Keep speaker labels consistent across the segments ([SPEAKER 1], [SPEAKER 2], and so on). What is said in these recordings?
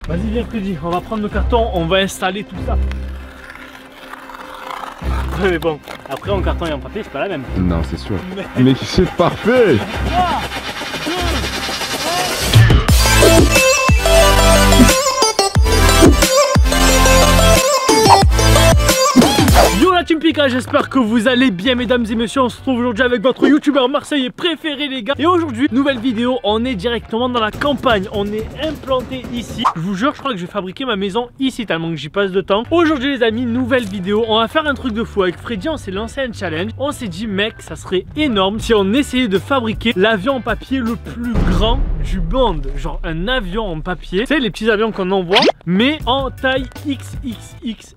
[SPEAKER 1] Vas-y viens Freddy, on va prendre nos cartons, on va installer tout ça. Mais bon, après en carton et en papier c'est pas la même.
[SPEAKER 2] Non c'est sûr. Mais c'est parfait.
[SPEAKER 1] Yo la team Pika, j'espère que vous allez bien mesdames et messieurs. On se retrouve aujourd'hui avec votre youtubeur marseillais préféré les gars. Et aujourd'hui, nouvelle vidéo, on est directement dans la campagne. On est implanté ici. Je vous jure, je crois que je vais fabriquer ma maison ici tellement que j'y passe de temps. Aujourd'hui les amis, nouvelle vidéo. On va faire un truc de fou. Avec Freddy, on s'est lancé un challenge. On s'est dit mec, ça serait énorme si on essayait de fabriquer l'avion en papier le plus grand du monde. Genre un avion en papier. Tu sais les petits avions qu'on envoie, mais en taille XXXL.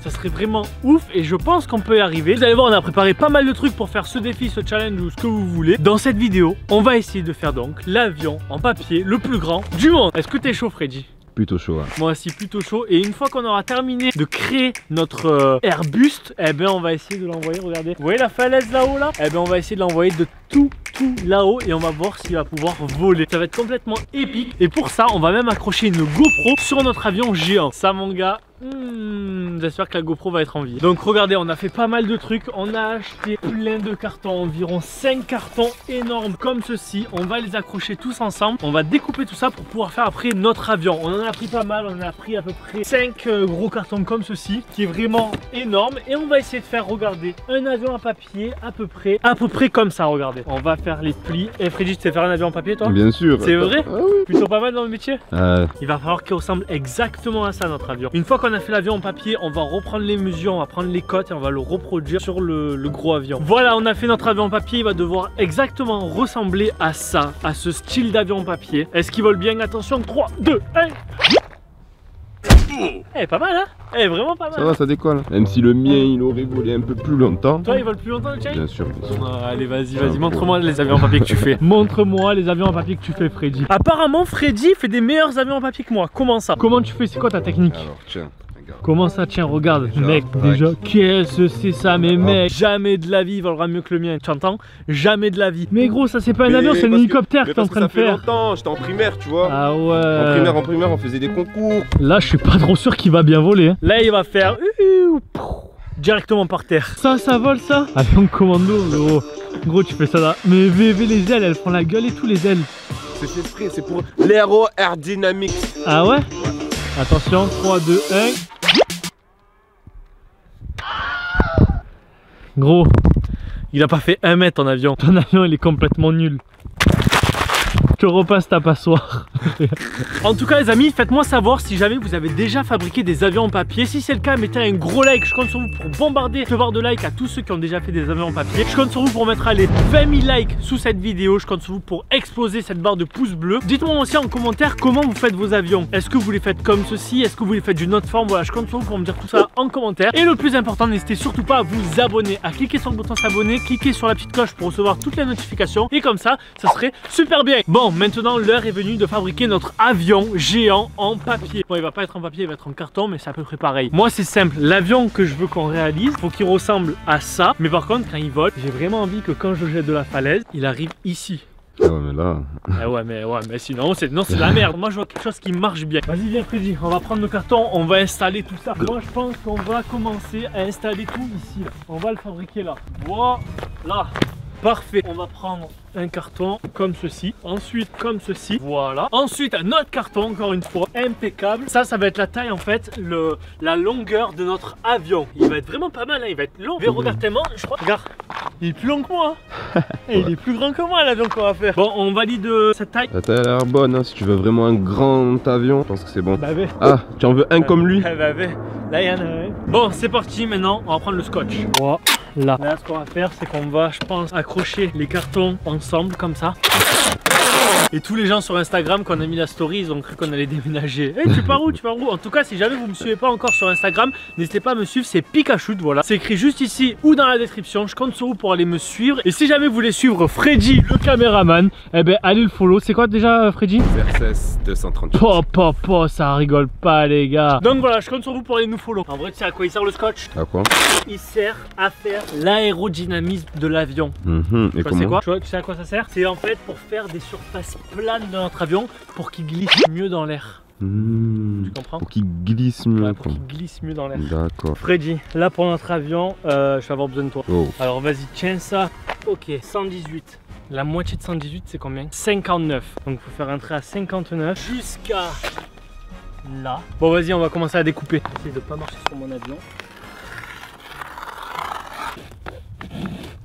[SPEAKER 1] Ça serait vraiment ouf et je pense qu'on peut y arriver. Vous allez voir, on a préparé pas mal de trucs pour faire ce défi, ce challenge ou ce que vous voulez. Dans cette vidéo, on va essayer de faire donc l'avion en papier le plus grand du monde. Est-ce que t'es chaud Freddy?
[SPEAKER 2] Plutôt chaud. Hein.
[SPEAKER 1] Moi aussi plutôt chaud. Et une fois qu'on aura terminé de créer notre airbuste, eh ben on va essayer de l'envoyer, regardez. Vous voyez la falaise là-haut là? Eh ben on va essayer de l'envoyer de tout là-haut et on va voir s'il va pouvoir voler. Ça va être complètement épique. Et pour ça, on va même accrocher une GoPro sur notre avion géant. Ça mon gars, j'espère que la GoPro va être en vie. Donc regardez, on a fait pas mal de trucs. On a acheté plein de cartons, environ 5 cartons énormes comme ceci. On va les accrocher tous ensemble. On va découper tout ça pour pouvoir faire après notre avion. On en a pris pas mal, on en a pris à peu près 5 gros cartons comme ceci, qui est vraiment énorme. Et on va essayer de faire, regardez, un avion en papier à peu près comme ça, regardez. On va faire les plis. Et Freddy, tu sais faire un avion en papier toi?
[SPEAKER 2] Bien sûr.
[SPEAKER 1] C'est vrai?
[SPEAKER 2] Ah oui.
[SPEAKER 1] Plutôt pas mal dans le métier. Il va falloir qu'il ressemble exactement à ça notre avion. Une fois qu'on a fait l'avion en papier, on va reprendre les mesures, on va prendre les cotes et on va le reproduire sur le gros avion. Voilà, on a fait notre avion en papier. Il va devoir exactement ressembler à ça, à ce style d'avion en papier. Est-ce qu'il vole bien? Attention, 3, 2, 1. Eh, pas mal hein? Eh, vraiment pas mal.
[SPEAKER 2] Ça va, ça décolle. Même si le mien il aurait volé un peu plus longtemps.
[SPEAKER 1] Toi, il vole plus longtemps le tien?
[SPEAKER 2] Bien sûr.
[SPEAKER 1] Allez, vas-y, montre-moi les avions en papier que tu fais. Montre-moi les avions en papier que tu fais, Freddy. Apparemment, Freddy fait des meilleurs avions en papier que moi. Comment ça? Comment tu fais? C'est quoi ta technique?
[SPEAKER 2] Alors, tiens.
[SPEAKER 1] Comment ça tient? Regarde
[SPEAKER 2] déjà,
[SPEAKER 1] mec, déjà qu'est-ce que c'est ça? Mais mec, jamais de la vie il volera mieux que le mien, tu entends? Jamais de la vie. Mais gros, ça c'est pas un avion, c'est un hélicoptère que t'es en train de faire.
[SPEAKER 2] Ça fait longtemps, j'étais en primaire tu vois.
[SPEAKER 1] Ah ouais.
[SPEAKER 2] En primaire on faisait des concours.
[SPEAKER 1] Là je suis pas trop sûr qu'il va bien voler hein. Là il va faire directement par terre. Ça vole ça? Avion commando gros. Gros tu fais ça là. Mais VV les ailes, elles font la gueule et tout les ailes.
[SPEAKER 2] C'est fait exprès, c'est pour l'aéro-aerodynamics.
[SPEAKER 1] Ah ouais? Attention, 3, 2, 1. Gros, il a pas fait 1 mètre en avion. Ton avion il est complètement nul. Je repasse ta passoire. En tout cas les amis, faites-moi savoir si jamais vous avez déjà fabriqué des avions en papier. Si c'est le cas, mettez un gros like. Je compte sur vous pour bombarder ce barre de like à tous ceux qui ont déjà fait des avions en papier. Je compte sur vous pour mettre les 20 000 likes sous cette vidéo. Je compte sur vous pour exploser cette barre de pouces bleus. Dites-moi aussi en commentaire comment vous faites vos avions. Est-ce que vous les faites comme ceci? Est-ce que vous les faites d'une autre forme? Voilà, je compte sur vous pour me dire tout ça en commentaire. Et le plus important, n'hésitez surtout pas à vous abonner, à cliquer sur le bouton s'abonner, cliquer sur la petite cloche pour recevoir toutes les notifications. Et comme ça serait super bien. Bon, maintenant l'heure est venue de fabriquer notre avion géant en papier. Bon, il va pas être en papier, il va être en carton, mais c'est à peu près pareil. Moi c'est simple, l'avion que je veux qu'on réalise, faut qu'il ressemble à ça. Mais par contre quand il vole, j'ai vraiment envie que quand je jette de la falaise, il arrive ici.
[SPEAKER 2] Ah ouais mais là.
[SPEAKER 1] Ah ouais mais sinon c'est de la merde. Moi je vois quelque chose qui marche bien. Vas-y viens Freddy, on va prendre nos cartons, on va installer tout ça. Moi je pense qu'on va commencer à installer tout ici là. On va le fabriquer là. Voilà. Parfait. On va prendre un carton comme ceci, ensuite comme ceci, voilà. Ensuite un autre carton, encore une fois, impeccable. Ça va être la taille en fait, la longueur de notre avion. Il va être vraiment pas mal, hein. Il va être long. Mais regarde tellement, je crois, regarde, il est plus long que moi. Et il est plus grand que moi l'avion qu'on va faire. Bon, on valide cette taille.
[SPEAKER 2] La taille a l'air bonne, hein. Si tu veux vraiment un grand avion, je pense que c'est bon.
[SPEAKER 1] Bah ouais.
[SPEAKER 2] Ah, tu en veux un comme lui?
[SPEAKER 1] Bah ouais. Là il y en a un. Bon, c'est parti maintenant, on va prendre le scotch. Voilà. Là, ce qu'on va faire, c'est qu'on va, je pense, accrocher les cartons ensemble comme ça. Et tous les gens sur Instagram, quand on a mis la story, ils ont cru qu'on allait déménager. Hey, tu pars où? Tu pars où? En tout cas, si jamais vous me suivez pas encore sur Instagram, n'hésitez pas à me suivre, c'est Pikachu, voilà. C'est écrit juste ici ou dans la description. Je compte sur vous pour aller me suivre. Et si jamais vous voulez suivre Freddy, le caméraman, eh ben allez le follow. C'est quoi déjà Freddy?
[SPEAKER 2] Versus 238.
[SPEAKER 1] Ça rigole pas les gars. Donc voilà, je compte sur vous pour aller nous follow. En vrai, tu sais à quoi il sert le scotch?
[SPEAKER 2] À quoi?
[SPEAKER 1] Il sert à faire l'aérodynamisme de l'avion.
[SPEAKER 2] Et
[SPEAKER 1] tu sais quoi? Tu sais à quoi ça sert? C'est en fait pour faire des surfaces planes de notre avion pour qu'il glisse mieux dans l'air. tu comprends?
[SPEAKER 2] Pour qu'il glisse mieux.
[SPEAKER 1] Ouais, pour qu'il glisse mieux dans l'air.
[SPEAKER 2] D'accord.
[SPEAKER 1] Freddy, là pour notre avion, je vais avoir besoin de toi.
[SPEAKER 2] Oh.
[SPEAKER 1] Alors vas-y, tiens ça. Ok, 118. La moitié de 118, c'est combien? 59. Donc il faut faire un trait à 59 jusqu'à là. Bon, vas-y, on va commencer à découper. J'essaie de pas marcher sur mon avion.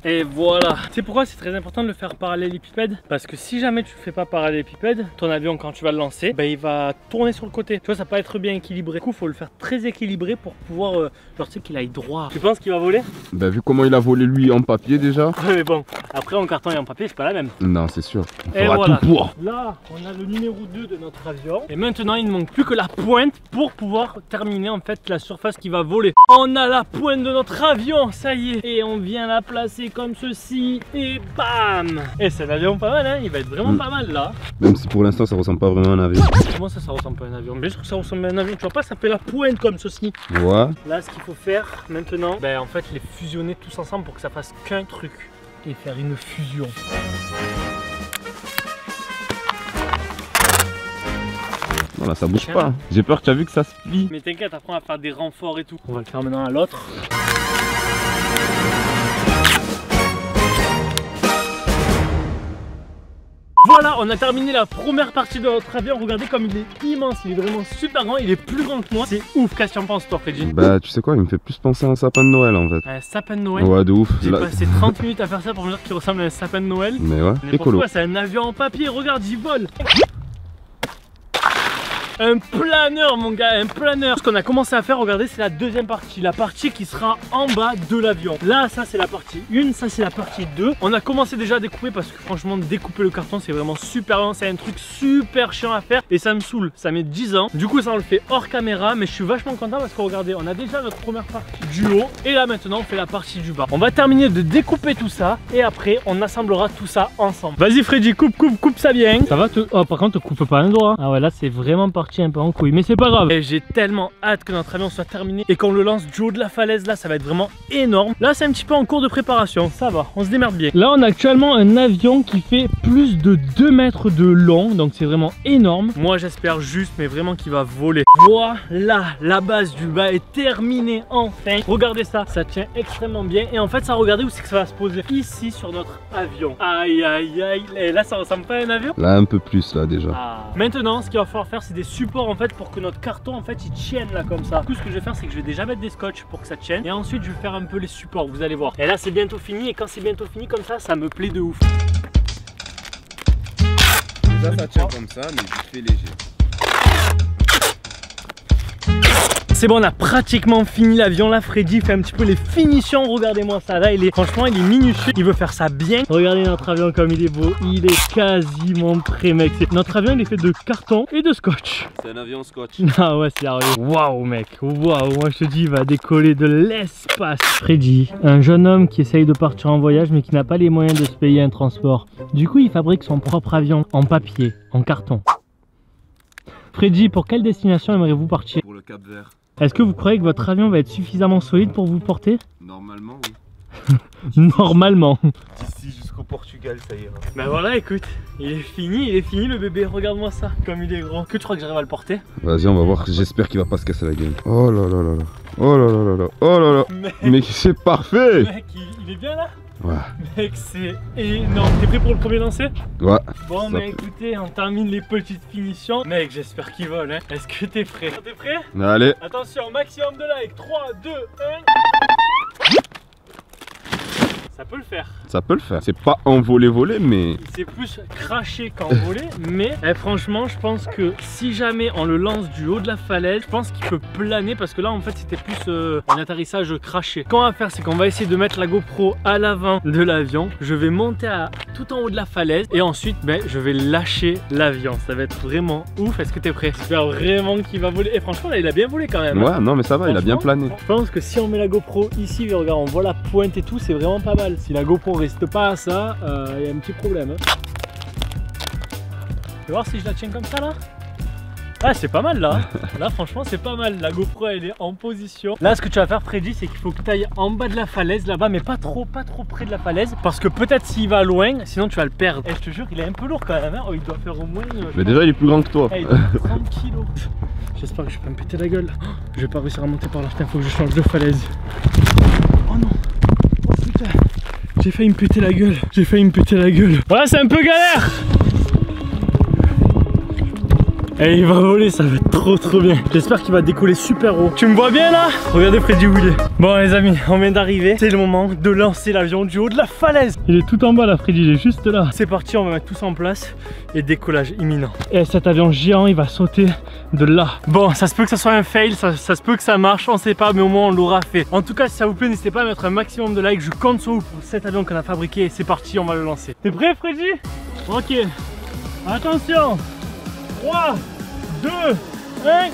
[SPEAKER 1] Et voilà. Tu sais pourquoi c'est très important de le faire parallélépipède? Parce que si jamais tu le fais pas parallélépipède, ton avion quand tu vas le lancer, bah, il va tourner sur le côté. Tu vois, ça va pas être bien équilibré. Du coup, il faut le faire très équilibré pour pouvoir, genre tu sais qu'il aille droit. Tu penses qu'il va voler?
[SPEAKER 2] Bah vu comment il a volé lui en papier déjà.
[SPEAKER 1] Mais bon, après en carton et en papier, c'est pas la même.
[SPEAKER 2] Non, c'est sûr. On
[SPEAKER 1] Et
[SPEAKER 2] fera
[SPEAKER 1] voilà.
[SPEAKER 2] tout pour.
[SPEAKER 1] Là, on a le numéro 2 de notre avion. Et maintenant, il ne manque plus que la pointe pour pouvoir terminer en fait la surface qui va voler. On a la pointe de notre avion, ça y est. Et on vient la placer comme ceci. Et bam! Et c'est un avion pas mal, hein. Il va être vraiment pas mal là.
[SPEAKER 2] Même si pour l'instant ça ressemble pas vraiment à un avion.
[SPEAKER 1] Comment ça ressemble pas à un avion? Bien sûr que ça ressemble à un avion. Tu vois pas, ça fait la pointe comme ceci.
[SPEAKER 2] Ouais.
[SPEAKER 1] Là, ce qu'il faut faire maintenant, ben en fait, les fusionner tous ensemble pour que ça fasse qu'un truc. Et faire une fusion.
[SPEAKER 2] Voilà, ça bouge pas. J'ai peur, tu as vu que ça se plie.
[SPEAKER 1] Mais t'inquiète, après on va faire des renforts et tout. On va le faire maintenant à l'autre. Voilà, on a terminé la première partie de notre avion. Regardez comme il est immense, il est vraiment super grand, il est plus grand que moi. C'est ouf, qu'est-ce que tu en penses toi, Freddy?
[SPEAKER 2] Bah tu sais quoi, il me fait plus penser à un sapin de Noël en fait.
[SPEAKER 1] Un sapin de Noël?
[SPEAKER 2] Ouais, de ouf.
[SPEAKER 1] J'ai
[SPEAKER 2] Là...
[SPEAKER 1] passé 30 minutes à faire ça pour me dire qu'il ressemble à un sapin de Noël.
[SPEAKER 2] Mais ouais,
[SPEAKER 1] Mais
[SPEAKER 2] écolo.
[SPEAKER 1] pourquoi? C'est un avion en papier, regarde, il vole. Un planeur mon gars, un planeur. Ce qu'on a commencé à faire, regardez, c'est la deuxième partie. La partie qui sera en bas de l'avion. Là, ça c'est la partie 1, ça c'est la partie 2. On a commencé déjà à découper parce que franchement, découper le carton, c'est vraiment super long. C'est un truc super chiant à faire et ça me saoule. Ça met 10 ans. Du coup, ça on le fait hors caméra, mais je suis vachement content parce que regardez, on a déjà notre première partie du haut. Et là maintenant, on fait la partie du bas. On va terminer de découper tout ça et après, on assemblera tout ça ensemble. Vas-y Freddy, coupe ça bien. Ça va te... Oh, par contre, te coupe pas un doigt. Ah ouais, là c'est vraiment parti un peu en couille, mais c'est pas grave. Et j'ai tellement hâte que notre avion soit terminé et qu'on le lance du haut de la falaise. Là, ça va être vraiment énorme. Là, c'est un petit peu en cours de préparation. Ça va, on se démerde bien. Là, on a actuellement un avion qui fait plus de 2 mètres de long, donc c'est vraiment énorme. Moi, j'espère juste, mais vraiment qu'il va voler. Voilà, la base du bas est terminée enfin. Regardez ça, ça tient extrêmement bien. Et en fait, ça, regardez où c'est que ça va se poser. Ici, sur notre avion. Aïe, aïe, aïe. Et là, ça ressemble pas à un avion?
[SPEAKER 2] Là, un peu plus là déjà.
[SPEAKER 1] Ah. Maintenant, ce qu'il va falloir faire, c'est des supports en fait pour que notre carton en fait il tienne là comme ça. Du coup, ce que je vais faire, c'est que je vais déjà mettre des scotch pour que ça tienne. Et ensuite, je vais faire un peu les supports, vous allez voir. Et là, c'est bientôt fini. Et quand c'est bientôt fini comme ça me plaît de ouf.
[SPEAKER 2] Déjà, ça tient comme ça, mais vite fait léger.
[SPEAKER 1] C'est bon, on a pratiquement fini l'avion. Là, Freddy fait un petit peu les finitions. Regardez-moi ça. Là, franchement, il est minutieux. Il veut faire ça bien. Regardez notre avion comme il est beau. Il est quasiment prêt, mec. Notre avion, il est fait de carton et de scotch.
[SPEAKER 2] C'est un avion scotch.
[SPEAKER 1] Ah ouais, sérieux. Waouh, mec. Waouh. Moi, je te dis, il va décoller de l'espace. Freddy, un jeune homme qui essaye de partir en voyage, mais qui n'a pas les moyens de se payer un transport. Du coup, il fabrique son propre avion en papier, en carton. Freddy, pour quelle destination aimeriez-vous partir?
[SPEAKER 2] Pour le Cap Vert.
[SPEAKER 1] Est-ce que vous croyez que votre avion va être suffisamment solide pour vous porter?
[SPEAKER 2] Normalement, oui.
[SPEAKER 1] Normalement.
[SPEAKER 2] D'ici jusqu'au Portugal, ça ira.
[SPEAKER 1] Ben voilà, écoute, il est fini le bébé. Regarde-moi ça, comme il est grand. Que tu crois que j'arrive à le porter?
[SPEAKER 2] Vas-y, on va voir. J'espère qu'il va pas se casser la gueule. Oh là là là là. Oh là là là là. Oh là là. Mais c'est parfait.
[SPEAKER 1] Mec, il est bien là?
[SPEAKER 2] Ouais.
[SPEAKER 1] Mec, c'est énorme. T'es prêt pour le premier lancer?
[SPEAKER 2] Ouais.
[SPEAKER 1] Bon, mais écoutez, on termine les petites finitions. Mec, j'espère qu'il vole, hein. Est-ce que t'es prêt? T'es prêt?
[SPEAKER 2] Allez.
[SPEAKER 1] Attention, maximum de likes. 3, 2, 1. Ça peut le faire.
[SPEAKER 2] Ça peut le faire. C'est pas envolé, mais...
[SPEAKER 1] C'est plus craché qu'envolé. Mais franchement, je pense que si jamais on le lance du haut de la falaise, je pense qu'il peut planer. Parce que là, en fait, c'était plus un atterrissage craché. Ce qu'on va faire, c'est qu'on va essayer de mettre la GoPro à l'avant de l'avion. Je vais monter tout en haut de la falaise. Et ensuite, je vais lâcher l'avion. Ça va être vraiment ouf. Est-ce que t'es prêt? J'espère vraiment qu'il va voler. Et franchement, là, il a bien volé quand même.
[SPEAKER 2] Ouais, non, mais ça va, il a bien plané.
[SPEAKER 1] Je pense que si on met la GoPro ici, regarde, on voit la pointe et tout, c'est vraiment pas mal. Si la GoPro reste pas à ça, il y a un petit problème. Hein. Tu vas voir si je la tiens comme ça là? Ah, c'est pas mal là. Là, franchement, c'est pas mal. La GoPro, elle est en position. Là, ce que tu vas faire, Freddy, c'est qu'il faut que tu ailles en bas de la falaise là-bas, mais pas trop près de la falaise. Parce que peut-être s'il va loin, sinon tu vas le perdre. Et je te jure, il est un peu lourd quand même. Hein. Oh, il doit faire au moins.
[SPEAKER 2] Mais déjà, il est plus grand que toi.
[SPEAKER 1] Il doit faire 30 kilos. J'espère que je vais pas me péter la gueule. Oh, je vais pas réussir à monter par là. Putain, faut que je change de falaise. Oh non. Oh putain. J'ai failli me péter la gueule. J'ai failli me péter la gueule. Voilà, c'est un peu galère. Et il va voler, ça va être trop bien. J'espère qu'il va décoller super haut. Tu me vois bien là? Regardez Freddy où il est. Bon les amis, on vient d'arriver. C'est le moment de lancer l'avion du haut de la falaise. Il est tout en bas là, Freddy, il est juste là. C'est parti, on va mettre tout ça en place. Et décollage imminent. Et cet avion géant, il va sauter de là. Bon, ça se peut que ça soit un fail, ça se peut que ça marche, on sait pas, mais au moins on l'aura fait. En tout cas, si ça vous plaît, n'hésitez pas à mettre un maximum de likes. Je compte sur vous pour cet avion qu'on a fabriqué. Et c'est parti, on va le lancer. T'es prêt Freddy? Ok. Attention. 3, 2, 1.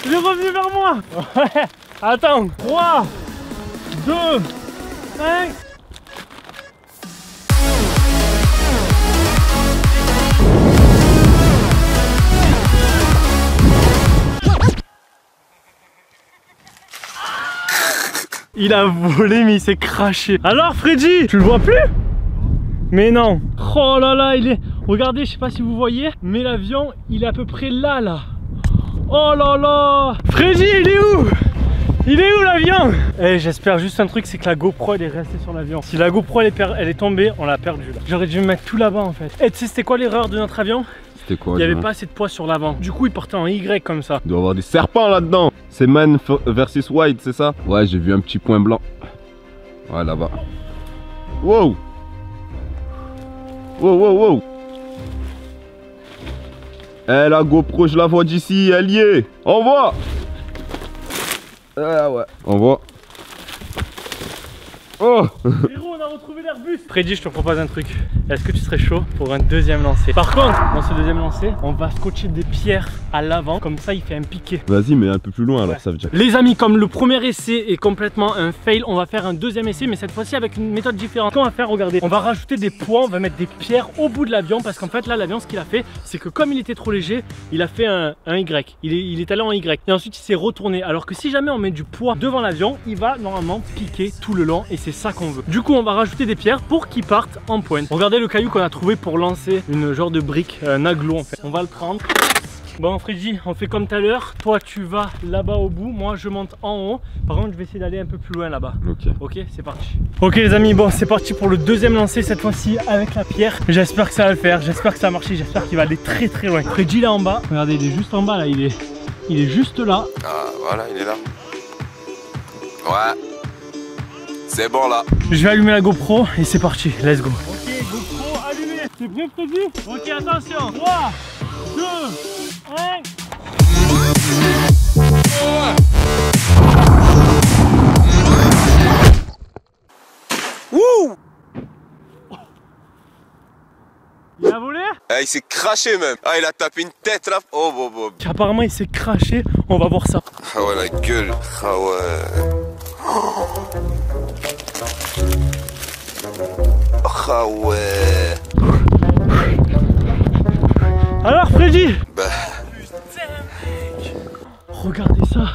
[SPEAKER 1] Il est revenu vers moi. Ouais. Attends. 3, 2, 1. Il a volé mais il s'est craché. Alors Freddy, tu le vois plus? Mais non. Oh là là, il est... Regardez, je sais pas si vous voyez, mais l'avion, il est à peu près là. Oh là là. Freddy, il est où? Il est où l'avion? Et j'espère juste un truc, c'est que la GoPro, elle est restée sur l'avion. Si la GoPro, elle est tombée, on l'a perdue là. J'aurais dû me mettre tout là-bas en fait. Et tu sais, c'était quoi l'erreur de notre avion?
[SPEAKER 2] C'était quoi?
[SPEAKER 1] Il n'y avait pas assez de poids sur l'avant. Du coup, il partait en Y comme ça.
[SPEAKER 2] Il doit y avoir des serpents là-dedans. C'est Man versus Wild, c'est ça? Ouais, j'ai vu un petit point blanc. Ouais, là-bas. Wow. Wow. Eh, la GoPro, je la vois d'ici, elle y est. Envoie. Ah ouais. Envoie. Oh.
[SPEAKER 1] Héros, on a retrouvé l'Airbus. Freddy, je te propose un truc. Est-ce que tu serais chaud pour un deuxième lancer? Par contre, dans ce deuxième lancer, on va scotcher des pierres à l'avant. Comme ça, il fait un piqué.
[SPEAKER 2] Vas-y, mais un peu plus loin alors, ça veut dire.
[SPEAKER 1] Les amis, comme le premier essai est complètement un fail, on va faire un deuxième essai, mais cette fois-ci avec une méthode différente. Ce qu'on va faire, regardez, on va rajouter des poids, on va mettre des pierres au bout de l'avion. Parce qu'en fait, là, l'avion, ce qu'il a fait, c'est que comme il était trop léger, il a fait un Y. Il est allé en Y. Et ensuite, il s'est retourné. Alors que si jamais on met du poids devant l'avion, il va normalement piquer tout le long. Et c'est ça qu'on veut. Du coup, on va rajouter des pierres pour qu'ils partent en pointe. Regardez le caillou qu'on a trouvé pour lancer une genre de brique, un aglo en fait. On va le prendre. Bon Freddy, on fait comme tout à l'heure. Toi tu vas là-bas au bout, moi je monte en haut. Par contre je vais essayer d'aller un peu plus loin là-bas. Ok, c'est parti. Ok les amis, bon c'est parti pour le deuxième lancer, cette fois-ci avec la pierre. J'espère que ça va le faire, j'espère que ça va marcher, j'espère qu'il va aller très loin. Freddy là en bas, regardez il est juste en bas là, il est juste là.
[SPEAKER 3] Ah voilà, il est là. Ouais. C'est bon là.
[SPEAKER 1] Je vais allumer la GoPro et c'est parti, let's go. Ok, GoPro allumé. C'est prêt Freddy? Ok, attention. 3, 2, 1.
[SPEAKER 3] Wouh!
[SPEAKER 1] Il a volé?
[SPEAKER 3] Il s'est craché même. Ah, il a tapé une tête là. Oh, bon.
[SPEAKER 1] Apparemment il s'est craché, on va voir ça.
[SPEAKER 3] Ah ouais, la gueule. Ah ouais. Ah ouais.
[SPEAKER 1] Alors Freddy?
[SPEAKER 3] Bah.
[SPEAKER 1] Regardez ça.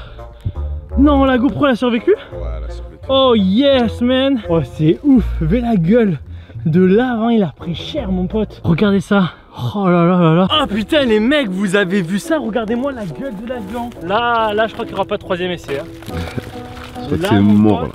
[SPEAKER 1] Non, la GoPro elle a survécu?
[SPEAKER 2] Ouais, elle a survécu.
[SPEAKER 1] Oh yes man. Oh c'est ouf, vu la gueule de l'avant, il a pris cher mon pote. Regardez ça. Oh là là là là. Oh putain les mecs, vous avez vu ça? Regardez-moi la gueule de l'avion. Là je crois qu'il n'y aura pas de troisième essai. Hein.
[SPEAKER 2] Je crois que c'est mort là.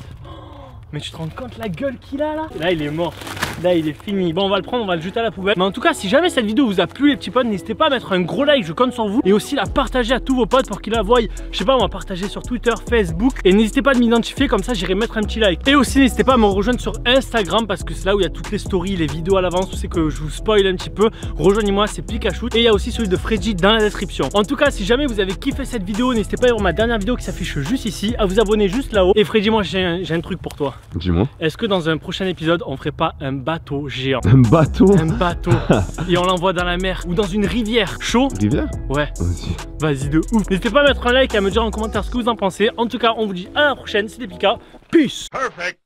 [SPEAKER 1] Mais tu te rends compte la gueule qu'il a là? Là il est mort. Là il est fini. Bon on va le prendre, on va le jeter à la poubelle. Mais en tout cas si jamais cette vidéo vous a plu les petits potes, n'hésitez pas à mettre un gros like, je compte sur vous. Et aussi la partager à tous vos potes pour qu'ils la voient. Je sais pas, on va partager sur Twitter, Facebook. Et n'hésitez pas à m'identifier, comme ça j'irai mettre un petit like. Et aussi n'hésitez pas à me rejoindre sur Instagram, parce que c'est là où il y a toutes les stories, les vidéos à l'avance. Vous savez que je vous spoil un petit peu. Rejoignez-moi, c'est Pikachu. Et il y a aussi celui de Freddy dans la description. En tout cas si jamais vous avez kiffé cette vidéo, n'hésitez pas à voir ma dernière vidéo qui s'affiche juste ici, à vous abonner juste là-haut. Et Freddy, moi j'ai un truc pour toi.
[SPEAKER 2] Dis-moi.
[SPEAKER 1] Est-ce que dans un prochain épisode on ferait pas un bateau géant?
[SPEAKER 2] Un bateau?
[SPEAKER 1] Un bateau. Et on l'envoie dans la mer ou dans une rivière. Chaud?
[SPEAKER 2] Rivière?
[SPEAKER 1] Ouais.
[SPEAKER 2] Vas-y.
[SPEAKER 1] Vas-y de ouf. N'hésitez pas à mettre un like et à me dire en commentaire ce que vous en pensez. En tout cas on vous dit à la prochaine, c'était Pika. Peace.
[SPEAKER 3] Perfect.